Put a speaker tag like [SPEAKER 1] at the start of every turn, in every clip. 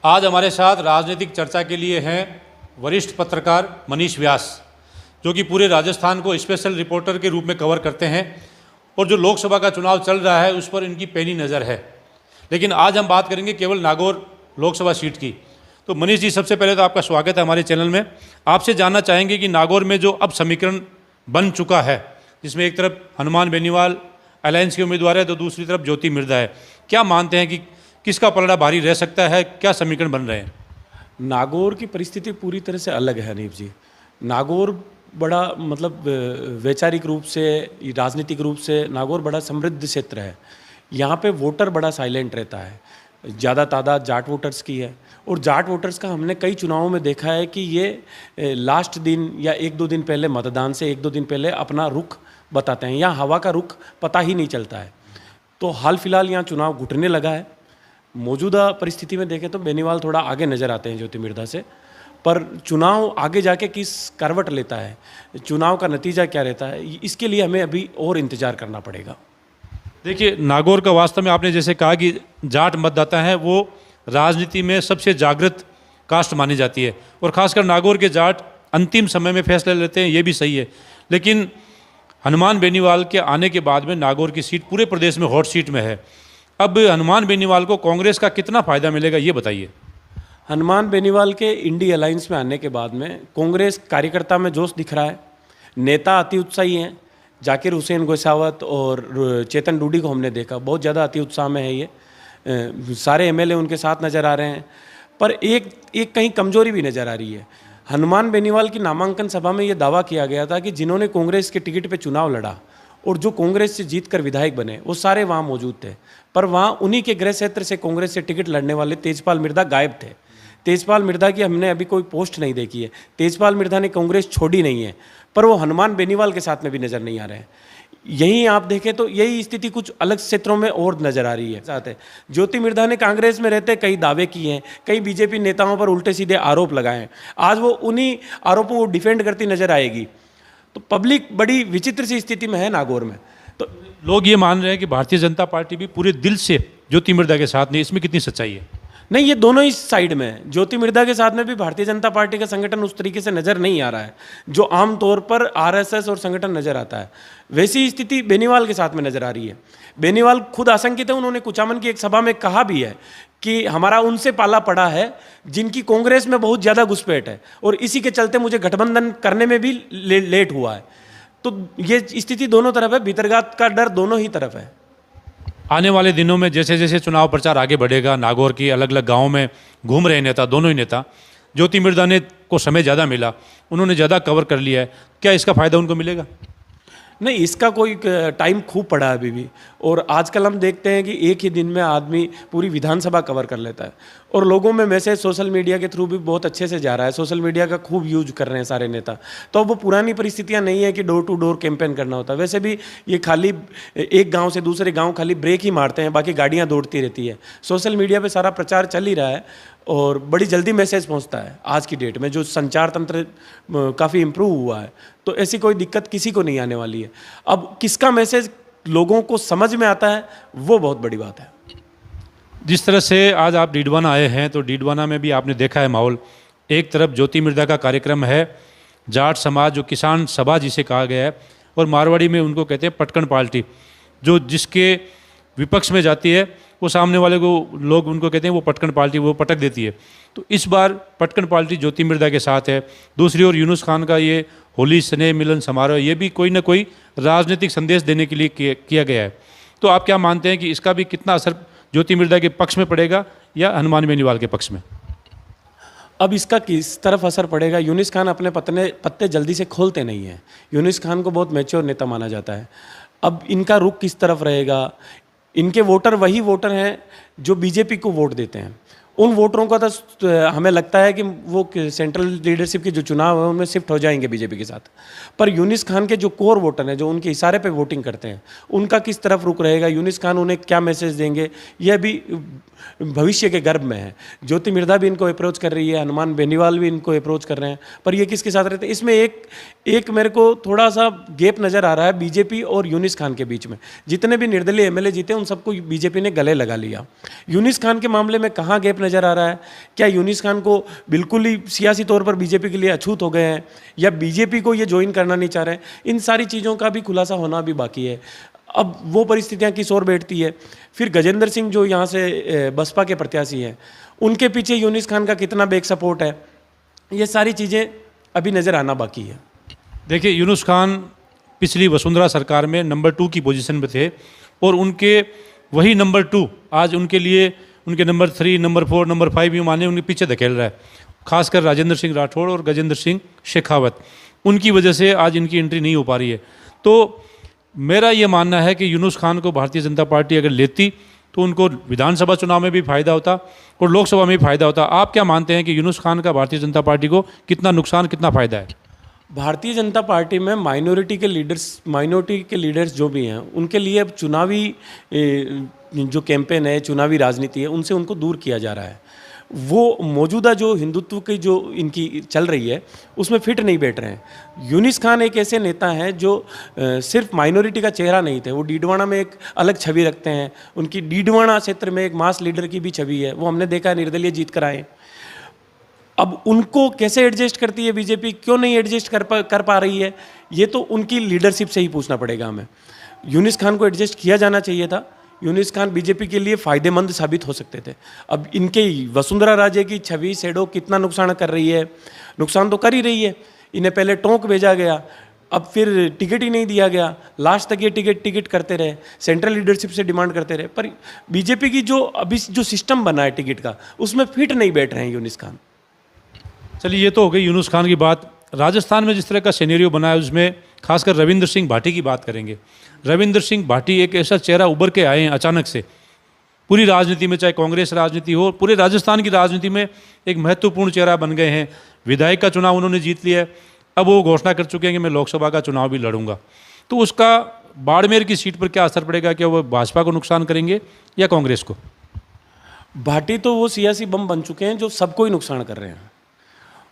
[SPEAKER 1] आज हमारे साथ राजनीतिक चर्चा के लिए हैं वरिष्ठ पत्रकार मनीष व्यास, जो कि पूरे राजस्थान को स्पेशल रिपोर्टर के रूप में कवर करते हैं और जो लोकसभा का चुनाव चल रहा है उस पर इनकी पैनी नज़र है। लेकिन आज हम बात करेंगे केवल नागौर लोकसभा सीट की। तो मनीष जी, सबसे पहले तो आपका स्वागत है हमारे चैनल में। आपसे जानना चाहेंगे कि नागौर में जो अब समीकरण बन चुका है, जिसमें एक तरफ हनुमान बेनीवाल अलायंस के उम्मीदवार है तो दूसरी तरफ ज्योति मिर्धा है, क्या मानते हैं कि किसका पलड़ा भारी रह सकता है? क्या समीकरण बन रहे हैं?
[SPEAKER 2] नागौर की परिस्थिति पूरी तरह से अलग है अनीप जी। नागौर बड़ा वैचारिक रूप से, राजनीतिक रूप से नागौर बड़ा समृद्ध क्षेत्र है। यहाँ पे वोटर बड़ा साइलेंट रहता है। ज़्यादा तादाद जाट वोटर्स की है और जाट वोटर्स का हमने कई चुनावों में देखा है कि ये लास्ट दिन या एक दो दिन पहले, मतदान से एक दो दिन पहले अपना रुख बताते हैं। यहाँ हवा का रुख पता ही नहीं चलता है। तो हाल फिलहाल यहाँ चुनाव घुटने लगा है। मौजूदा परिस्थिति में देखें तो बेनीवाल थोड़ा आगे नज़र आते हैं ज्योति मिर्धा से, पर चुनाव आगे जाके किस करवट लेता है, चुनाव का नतीजा क्या रहता है, इसके लिए हमें अभी और इंतज़ार करना पड़ेगा।
[SPEAKER 1] देखिए, नागौर का वास्तव में आपने जैसे कहा कि जाट मतदाता हैं, वो राजनीति में सबसे जागृत कास्ट मानी जाती है और ख़ासकर नागौर के जाट अंतिम समय में फैसले लेते हैं, ये भी सही है। लेकिन हनुमान बेनीवाल के आने के बाद में नागौर की सीट पूरे प्रदेश में हॉट सीट में है। अब हनुमान बेनीवाल को कांग्रेस का कितना फ़ायदा मिलेगा, ये बताइए।
[SPEAKER 2] हनुमान बेनीवाल के इंडी अलायंस में आने के बाद में कांग्रेस कार्यकर्ता में जोश दिख रहा है। नेता अति उत्साही हैं। जाकिर हुसैन गोसावत और चेतन डूडी को हमने देखा, बहुत ज़्यादा अति उत्साह में है ये। सारे एमएलए उनके साथ नज़र आ रहे हैं, पर एक कहीं कमजोरी भी नज़र आ रही है। हनुमान बेनीवाल की नामांकन सभा में ये दावा किया गया था कि जिन्होंने कांग्रेस के टिकट पे चुनाव लड़ा और जो कांग्रेस से जीतकर विधायक बने वो सारे वहाँ मौजूद थे, पर वहाँ उन्हीं के गृह क्षेत्र से कांग्रेस से टिकट लड़ने वाले तेजपाल मिर्धा गायब थे। तेजपाल मिर्धा की हमने अभी कोई पोस्ट नहीं देखी है। तेजपाल मिर्धा ने कांग्रेस छोड़ी नहीं है, पर वो हनुमान बेनीवाल के साथ में भी नज़र नहीं आ रहे हैं। यहीं आप देखें तो यही स्थिति कुछ अलग क्षेत्रों में और नज़र आ रही है। साथ है, ज्योति मिर्धा ने कांग्रेस में रहते कई दावे किए हैं, कई बीजेपी नेताओं पर उल्टे सीधे आरोप लगाए हैं। आज वो उन्हीं आरोपों को डिफेंड करती नजर आएगी। तो पब्लिक बड़ी विचित्र सी स्थिति में है नागौर में। तो
[SPEAKER 1] लोग ये मान रहे हैं कि भारतीय जनता पार्टी भी पूरे दिल से ज्योति मिर्धा के साथ नहीं, इसमें कितनी सच्चाई है?
[SPEAKER 2] नहीं, ये दोनों ही साइड में है। ज्योति मिर्धा के साथ में भी भारतीय जनता पार्टी का संगठन उस तरीके से नज़र नहीं आ रहा है जो आमतौर पर आरएसएस और संगठन नज़र आता है। वैसी स्थिति बेनीवाल के साथ में नज़र आ रही है। बेनीवाल खुद आशंकित है। उन्होंने कुचामन की एक सभा में कहा भी है कि हमारा उनसे पाला पड़ा है जिनकी कांग्रेस में बहुत ज़्यादा घुसपैठ है और इसी के चलते मुझे गठबंधन करने में भी लेट हुआ है। तो ये स्थिति दोनों तरफ है, भीतरघात का डर दोनों ही तरफ है।
[SPEAKER 1] आने वाले दिनों में जैसे जैसे चुनाव प्रचार आगे बढ़ेगा, नागौर की अलग अलग गांवों में घूम रहे नेता, दोनों ही नेता, ज्योति मिर्धा ने को समय ज़्यादा मिला, उन्होंने ज़्यादा कवर कर लिया है, क्या इसका फ़ायदा उनको मिलेगा?
[SPEAKER 2] नहीं, इसका कोई टाइम खूब पड़ा है अभी भी। और आजकल हम देखते हैं कि एक ही दिन में आदमी पूरी विधानसभा कवर कर लेता है और लोगों में मैसेज सोशल मीडिया के थ्रू भी बहुत अच्छे से जा रहा है। सोशल मीडिया का खूब यूज कर रहे हैं सारे नेता। तो अब वो पुरानी परिस्थितियां नहीं है कि डोर टू डोर कैंपेन करना होता है। वैसे भी ये खाली एक गाँव से दूसरे गाँव खाली ब्रेक ही मारते हैं, बाकी गाड़ियाँ दौड़ती रहती है। सोशल मीडिया पर सारा प्रचार चल ही रहा है और बड़ी जल्दी मैसेज पहुंचता है। आज की डेट में जो संचार तंत्र काफ़ी इम्प्रूव हुआ है, तो ऐसी कोई दिक्कत किसी को नहीं आने वाली है। अब किसका मैसेज लोगों को समझ में आता है, वो बहुत बड़ी बात है।
[SPEAKER 1] जिस तरह से आज आप डीडवाना आए हैं, तो डीडवाना में भी आपने देखा है माहौल। एक तरफ ज्योति मिर्धा का कार्यक्रम है, जाट समाज जो किसान सभा जिसे कहा गया है, और मारवाड़ी में उनको कहते हैं पटकन पार्टी, जो जिसके विपक्ष में जाती है वो सामने वाले को लोग उनको कहते हैं वो पटकन पार्टी, वो पटक देती है। तो इस बार पटकन पार्टी ज्योति मिर्धा के साथ है। दूसरी ओर यूनुस खान का ये होली स्नेह मिलन समारोह, ये भी कोई ना कोई राजनीतिक संदेश देने के लिए किया गया है। तो आप क्या मानते हैं कि इसका भी कितना असर ज्योति मिर्धा के पक्ष में पड़ेगा या हनुमान बेनीवाल के पक्ष में?
[SPEAKER 2] अब इसका किस तरफ असर पड़ेगा? यूनुस खान अपने पत्ते जल्दी से खोलते नहीं हैं। यूनुस खान को बहुत मैच्योर नेता माना जाता है। अब इनका रुख किस तरफ रहेगा? इनके वोटर वही वोटर हैं जो बीजेपी को वोट देते हैं। उन वोटरों का तो हमें लगता है कि वो सेंट्रल लीडरशिप के जो चुनाव है उनमें शिफ्ट हो जाएंगे बीजेपी के साथ। पर यूनुस खान के जो कोर वोटर हैं, जो उनके इशारे पे वोटिंग करते हैं, उनका किस तरफ रुख रहेगा? यूनुस खान उन्हें क्या मैसेज देंगे, यह भी भविष्य के गर्भ में है। ज्योति मिर्धा भी इनको अप्रोच कर रही है, हनुमान बेनीवाल भी इनको अप्रोच कर रहे हैं, पर ये किसके साथ रहते हैं? इसमें एक मेरे को थोड़ा सा गैप नज़र आ रहा है बीजेपी और यूनुस खान के बीच में। जितने भी निर्दलीय एमएलए जीते उन सबको बीजेपी ने गले लगा लिया। यूनिस खान के मामले में कहाँ गैप नज़र आ रहा है? क्या यूनिस खान को बिल्कुल ही सियासी तौर पर बीजेपी के लिए अछूत हो गए हैं, या बीजेपी को ये ज्वाइन करना नहीं चाह रहे हैं? इन सारी चीज़ों का भी खुलासा होना भी बाकी है। अब वो परिस्थितियाँ किस ओर बैठती है? फिर गजेंद्र सिंह जो यहाँ से बसपा के प्रत्याशी हैं, उनके पीछे यूनिस खान का कितना बैक सपोर्ट है? ये सारी चीज़ें अभी नज़र आना बाकी है।
[SPEAKER 1] देखिए, यूनुस खान पिछली वसुंधरा सरकार में नंबर 2 की पोजीशन में थे, और उनके वही नंबर 2 आज उनके लिए उनके नंबर 3, नंबर 4, नंबर 5 भी माने उनके पीछे धकेल रहा है। खासकर राजेंद्र सिंह राठौड़ और गजेंद्र सिंह शेखावत, उनकी वजह से आज इनकी एंट्री नहीं हो पा रही है। तो मेरा ये मानना है कि यूनुस खान को भारतीय जनता पार्टी अगर लेती तो उनको विधानसभा चुनाव में भी फायदा होता और लोकसभा में भी फायदा होता। आप क्या मानते हैं कि यूनुस खान का भारतीय जनता पार्टी को कितना नुकसान, कितना फायदा है?
[SPEAKER 2] भारतीय जनता पार्टी में माइनॉरिटी के लीडर्स जो भी हैं, उनके लिए अब चुनावी जो कैंपेन है, चुनावी राजनीति है, उनसे उनको दूर किया जा रहा है। वो मौजूदा जो हिंदुत्व की जो इनकी चल रही है उसमें फिट नहीं बैठ रहे हैं। यूनिस खान एक ऐसे नेता हैं जो सिर्फ माइनॉरिटी का चेहरा नहीं थे, वो डीडवाना में एक अलग छवि रखते हैं। उनकी डीडवाना क्षेत्र में एक मास लीडर की भी छवि है, वो हमने देखा निर्दलीय जीत कर आए। अब उनको कैसे एडजस्ट करती है बीजेपी, क्यों नहीं एडजस्ट कर पा रही है, ये तो उनकी लीडरशिप से ही पूछना पड़ेगा हमें। यूनिस खान को एडजस्ट किया जाना चाहिए था। यूनिस खान बीजेपी के लिए फ़ायदेमंद साबित हो सकते थे। अब इनके वसुंधरा राजे की छवि शैडो कितना नुकसान कर रही है, नुकसान तो कर ही रही है। इन्हें पहले टोंक भेजा गया, अब फिर टिकट ही नहीं दिया गया, लास्ट तक ये टिकट करते रहे, सेंट्रल लीडरशिप से डिमांड करते रहे, पर बीजेपी की जो अभी जो सिस्टम बना है टिकट का, उसमें फिट नहीं बैठ रहे हैं यूनिस खान।
[SPEAKER 1] चलिए, ये तो हो गई यूनुस खान की बात। राजस्थान में जिस तरह का सिनेरियो बना है उसमें खासकर रविंद्र सिंह भाटी की बात करेंगे। रविंद्र सिंह भाटी एक ऐसा चेहरा उभर के आए हैं अचानक से पूरी राजनीति में, चाहे कांग्रेस राजनीति हो, पूरे राजस्थान की राजनीति में एक महत्वपूर्ण चेहरा बन गए हैं। विधायक का चुनाव उन्होंने जीत लिया है, अब वो घोषणा कर चुके हैं कि मैं लोकसभा का चुनाव भी लड़ूंगा। तो उसका बाड़मेर की सीट पर क्या असर पड़ेगा? क्या वो भाजपा को नुकसान करेंगे या कांग्रेस को?
[SPEAKER 2] भाटी तो वो सियासी बम बन चुके हैं जो सबको ही नुकसान कर रहे हैं।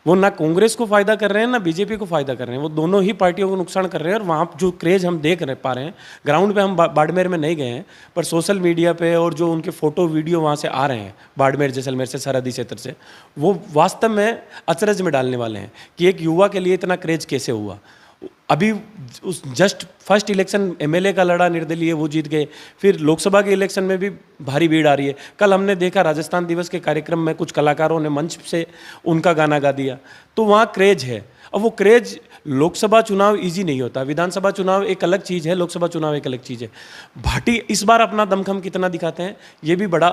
[SPEAKER 2] वो ना कांग्रेस को फायदा कर रहे हैं ना बीजेपी को फायदा कर रहे हैं, वो दोनों ही पार्टियों को नुकसान कर रहे हैं। और वहाँ जो क्रेज हम देख पा रहे हैं, ग्राउंड पे हम बाड़मेर में नहीं गए हैं, पर सोशल मीडिया पे और जो उनके फोटो वीडियो वहाँ से आ रहे हैं बाड़मेर जैसलमेर से, सरहदी क्षेत्र से, वो वास्तव में अचरज में डालने वाले हैं कि एक युवा के लिए इतना क्रेज कैसे हुआ। अभी उस जस्ट फर्स्ट इलेक्शन एमएलए का लड़ा निर्दलीय, वो जीत गए। फिर लोकसभा के इलेक्शन में भी भारी भीड़ आ रही है। कल हमने देखा राजस्थान दिवस के कार्यक्रम में कुछ कलाकारों ने मंच से उनका गाना गा दिया, तो वहाँ क्रेज है। अब वो क्रेज, लोकसभा चुनाव इजी नहीं होता, विधानसभा चुनाव एक अलग चीज़ है, लोकसभा चुनाव एक अलग चीज़ है। भाटी इस बार अपना दमखम कितना दिखाते हैं, ये भी बड़ा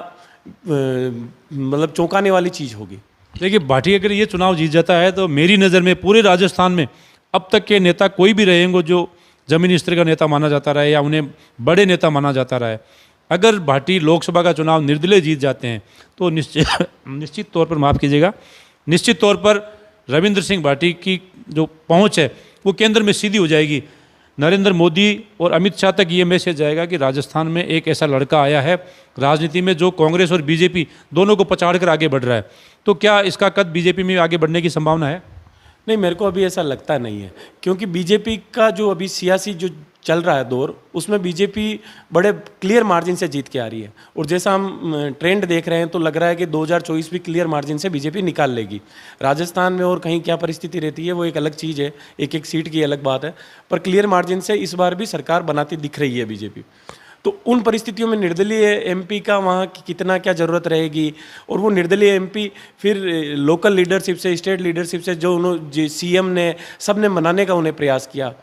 [SPEAKER 2] मतलब चौंकाने वाली चीज़ होगी।
[SPEAKER 1] देखिए, भाटी अगर ये चुनाव जीत जाता है तो मेरी नज़र में पूरे राजस्थान में अब तक के नेता कोई भी रहेंगे जो जमीनी स्तर का नेता माना जाता रहा है या उन्हें बड़े नेता माना जाता रहा है, अगर भाटी लोकसभा का चुनाव निर्दलीय जीत जाते हैं तो निश्चित तौर पर, माफ़ कीजिएगा, निश्चित तौर पर रविंद्र सिंह भाटी की जो पहुंच है वो केंद्र में सीधी हो जाएगी। नरेंद्र मोदी और अमित शाह तक ये मैसेज जाएगा कि राजस्थान में एक ऐसा लड़का आया है राजनीति में जो कांग्रेस और बीजेपी दोनों को पछाड़ कर आगे बढ़ रहा है। तो क्या इसका कद बीजेपी में आगे बढ़ने की संभावना है?
[SPEAKER 2] नहीं, मेरे को अभी ऐसा लगता नहीं है, क्योंकि बीजेपी का जो अभी सियासी जो चल रहा है दौर, उसमें बीजेपी बड़े क्लियर मार्जिन से जीत के आ रही है। और जैसा हम ट्रेंड देख रहे हैं तो लग रहा है कि 2024 भी क्लियर मार्जिन से बीजेपी निकाल लेगी। राजस्थान में और कहीं क्या परिस्थिति रहती है वो एक अलग चीज़ है, एक एक सीट की अलग बात है, पर क्लियर मार्जिन से इस बार भी सरकार बनाती दिख रही है बीजेपी। तो उन परिस्थितियों में निर्दलीय एमपी का वहाँ की कितना क्या ज़रूरत रहेगी, और वो निर्दलीय एमपी फिर लोकल लीडरशिप से, स्टेट लीडरशिप से जो उन्होंने सीएम ने सब ने मनाने का उन्हें प्रयास किया,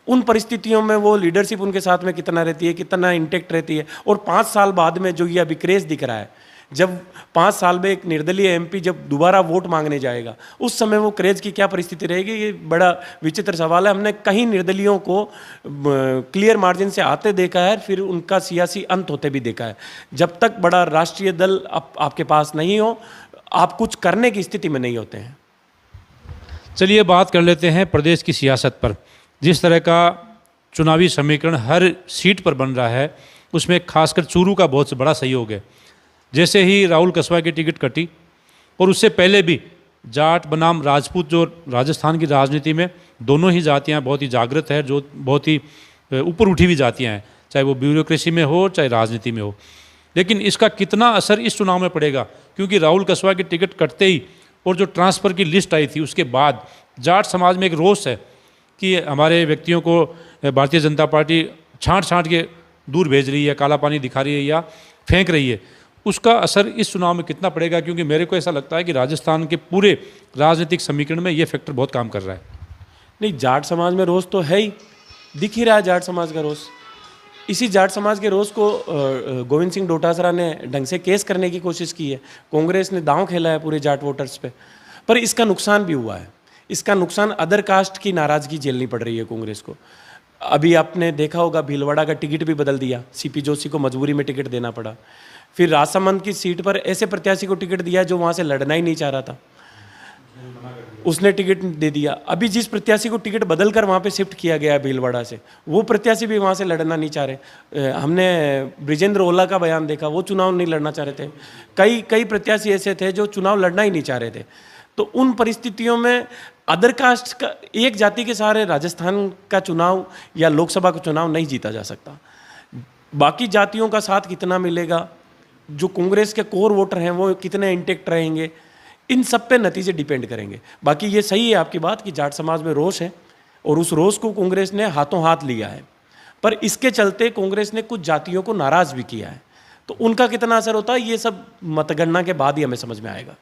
[SPEAKER 2] उन परिस्थितियों में वो लीडरशिप उनके साथ में कितना रहती है, कितना इंटेक्ट रहती है। और 5 साल बाद में जो ये अभी क्रेज दिख रहा है, जब 5 साल में एक निर्दलीय एमपी जब दोबारा वोट मांगने जाएगा, उस समय वो क्रेज की क्या परिस्थिति रहेगी, ये बड़ा विचित्र सवाल है। हमने कहीं निर्दलियों को क्लियर मार्जिन से आते देखा है, फिर उनका सियासी अंत होते भी देखा है। जब तक बड़ा राष्ट्रीय दल आपके पास नहीं हो, आप कुछ करने की स्थिति में नहीं होते हैं।
[SPEAKER 1] चलिए, बात कर लेते हैं प्रदेश की सियासत पर। जिस तरह का चुनावी समीकरण हर सीट पर बन रहा है, उसमें खासकर चूरू का बहुत बड़ा सहयोग है। जैसे ही राहुल कस्बा की टिकट कटी, और उससे पहले भी जाट बनाम राजपूत जो राजस्थान की राजनीति में दोनों ही जातियां बहुत ही जागृत है, जो बहुत ही ऊपर उठी हुई जातियां हैं, चाहे वो ब्यूरोक्रेसी में हो चाहे राजनीति में हो। लेकिन इसका कितना असर इस चुनाव में पड़ेगा, क्योंकि राहुल कसवा की टिकट कटते ही और जो ट्रांसफ़र की लिस्ट आई थी उसके बाद जाट समाज में एक रोष है कि हमारे व्यक्तियों को भारतीय जनता पार्टी छांट छांट के दूर भेज रही है, काला पानी दिखा रही है या फेंक रही है। उसका असर इस चुनाव में कितना पड़ेगा, क्योंकि मेरे को ऐसा लगता है कि राजस्थान के पूरे राजनीतिक समीकरण में ये फैक्टर बहुत काम कर रहा है।
[SPEAKER 2] नहीं, जाट समाज में रोष तो है ही, दिख ही रहा है जाट समाज का रोष। इसी जाट समाज के रोष को गोविंद सिंह डोटासरा ने ढंग से केस करने की कोशिश की है। कांग्रेस ने दांव खेला है पूरे जाट वोटर्स पे, पर इसका नुकसान भी हुआ है। इसका नुकसान अदर कास्ट की नाराज़गी झेलनी पड़ रही है कांग्रेस को। अभी आपने देखा होगा भीलवाड़ा का टिकट भी बदल दिया, सीपी जोशी को मजबूरी में टिकट देना पड़ा। फिर राजसमंद की सीट पर ऐसे प्रत्याशी को टिकट दिया जो वहाँ से लड़ना ही नहीं चाह रहा था, उसने टिकट दे दिया। अभी जिस प्रत्याशी को टिकट बदल कर वहाँ पे शिफ्ट किया गया है भीलवाड़ा से, वो प्रत्याशी भी वहाँ से लड़ना नहीं चाह रहे। हमने ब्रिजेंद्र ओला का बयान देखा, वो चुनाव नहीं लड़ना चाह रहे थे। कई प्रत्याशी ऐसे थे जो चुनाव लड़ना ही नहीं चाह रहे थे। तो उन परिस्थितियों में अदर कास्ट का एक जाति के सहारे राजस्थान का चुनाव या लोकसभा का चुनाव नहीं जीता जा सकता। बाकी जातियों का साथ कितना मिलेगा, जो कांग्रेस के कोर वोटर हैं वो कितने इंटेक्ट रहेंगे, इन सब पे नतीजे डिपेंड करेंगे। बाकी ये सही है आपकी बात कि जाट समाज में रोष है और उस रोष को कांग्रेस ने हाथों हाथ लिया है, पर इसके चलते कांग्रेस ने कुछ जातियों को नाराज़ भी किया है। तो उनका कितना असर होता है ये सब मतगणना के बाद ही हमें समझ में आएगा।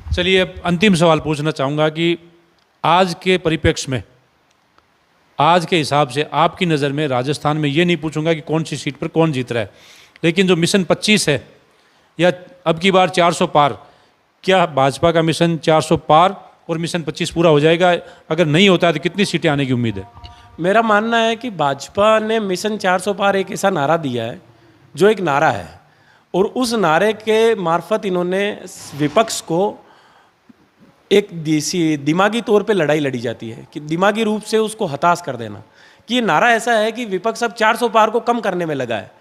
[SPEAKER 1] चलिए, अब अंतिम सवाल पूछना चाहूँगा कि आज के परिप्रेक्ष्य में, आज के हिसाब से आपकी नज़र में राजस्थान में, ये नहीं पूछूंगा कि कौन सी सीट पर कौन जीत रहा है, लेकिन जो मिशन 25 है या अब की बार 400 पार, क्या भाजपा का मिशन 400 पार और मिशन 25 पूरा हो जाएगा? अगर नहीं होता है तो कितनी सीटें आने की उम्मीद है?
[SPEAKER 2] मेरा मानना है कि भाजपा ने मिशन 400 पार एक ऐसा नारा दिया है जो एक नारा है, और उस नारे के मार्फत इन्होंने विपक्ष को एक दिमागी तौर पे लड़ाई लड़ी जाती है कि दिमागी रूप से उसको हताश कर देना, कि ये नारा ऐसा है कि विपक्ष अब 400 पार को कम करने में लगा है,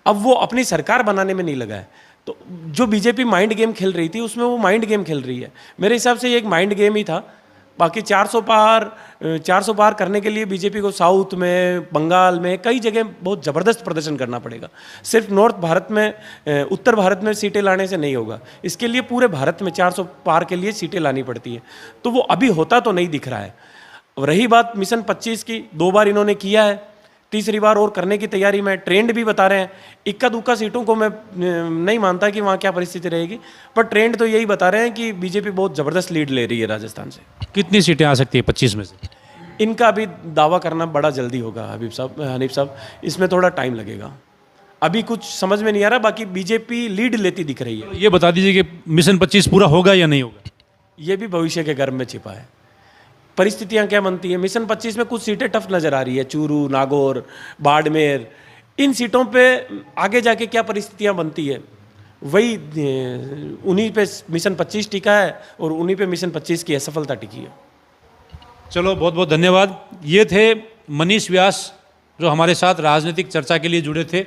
[SPEAKER 2] अब वो अपनी सरकार बनाने में नहीं लगा है। तो जो बीजेपी माइंड गेम खेल रही थी उसमें वो माइंड गेम खेल रही है। मेरे हिसाब से ये एक माइंड गेम ही था। बाकी 400 पार करने के लिए बीजेपी को साउथ में, बंगाल में, कई जगह बहुत ज़बरदस्त प्रदर्शन करना पड़ेगा। सिर्फ नॉर्थ भारत में, उत्तर भारत में सीटें लाने से नहीं होगा, इसके लिए पूरे भारत में 400 पार के लिए सीटें लानी पड़ती है। तो वो अभी होता तो नहीं दिख रहा है। अब रही बात मिशन 25 की, 2 बार इन्होंने किया है, तीसरी बार और करने की तैयारी में। ट्रेंड भी बता रहे हैं, इक्का दुक्का सीटों को मैं नहीं मानता कि वहाँ क्या परिस्थिति रहेगी, पर ट्रेंड तो यही बता रहे हैं कि बीजेपी बहुत ज़बरदस्त लीड ले रही है राजस्थान से।
[SPEAKER 1] कितनी सीटें आ सकती है 25 में से?
[SPEAKER 2] इनका अभी दावा करना बड़ा जल्दी होगा हनीफ साहब, इसमें थोड़ा टाइम लगेगा। अभी कुछ समझ में नहीं आ रहा, बाकी बीजेपी लीड लेती दिख रही है।
[SPEAKER 1] ये बता दीजिए कि मिशन 25 पूरा होगा या नहीं होगा?
[SPEAKER 2] ये भी भविष्य के गर्भ में छिपा है। परिस्थितियां क्या बनती हैं, मिशन 25 में कुछ सीटें टफ नज़र आ रही है, चूरू, नागौर, बाड़मेर, इन सीटों पे आगे जाके क्या परिस्थितियां बनती है, वही उन्हीं पे मिशन 25 टिका है और उन्हीं पे मिशन 25 की असफलता टिकी है।
[SPEAKER 1] चलो, बहुत बहुत धन्यवाद। ये थे मनीष व्यास, जो हमारे साथ राजनीतिक चर्चा के लिए जुड़े थे,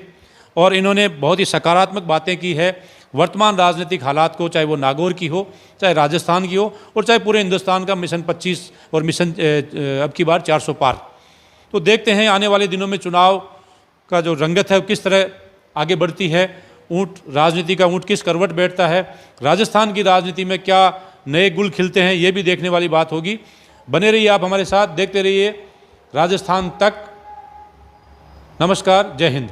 [SPEAKER 1] और इन्होंने बहुत ही सकारात्मक बातें की है वर्तमान राजनीतिक हालात को, चाहे वो नागौर की हो, चाहे राजस्थान की हो, और चाहे पूरे हिंदुस्तान का मिशन 25 और मिशन अब की बार 400 पार। तो देखते हैं आने वाले दिनों में चुनाव का जो रंगत है वो किस तरह आगे बढ़ती है, राजनीति का ऊँट किस करवट बैठता है, राजस्थान की राजनीति में क्या नए गुल खिलते हैं, ये भी देखने वाली बात होगी। बने रहिए आप हमारे साथ, देखते रहिए राजस्थान तक। नमस्कार, जय हिंद।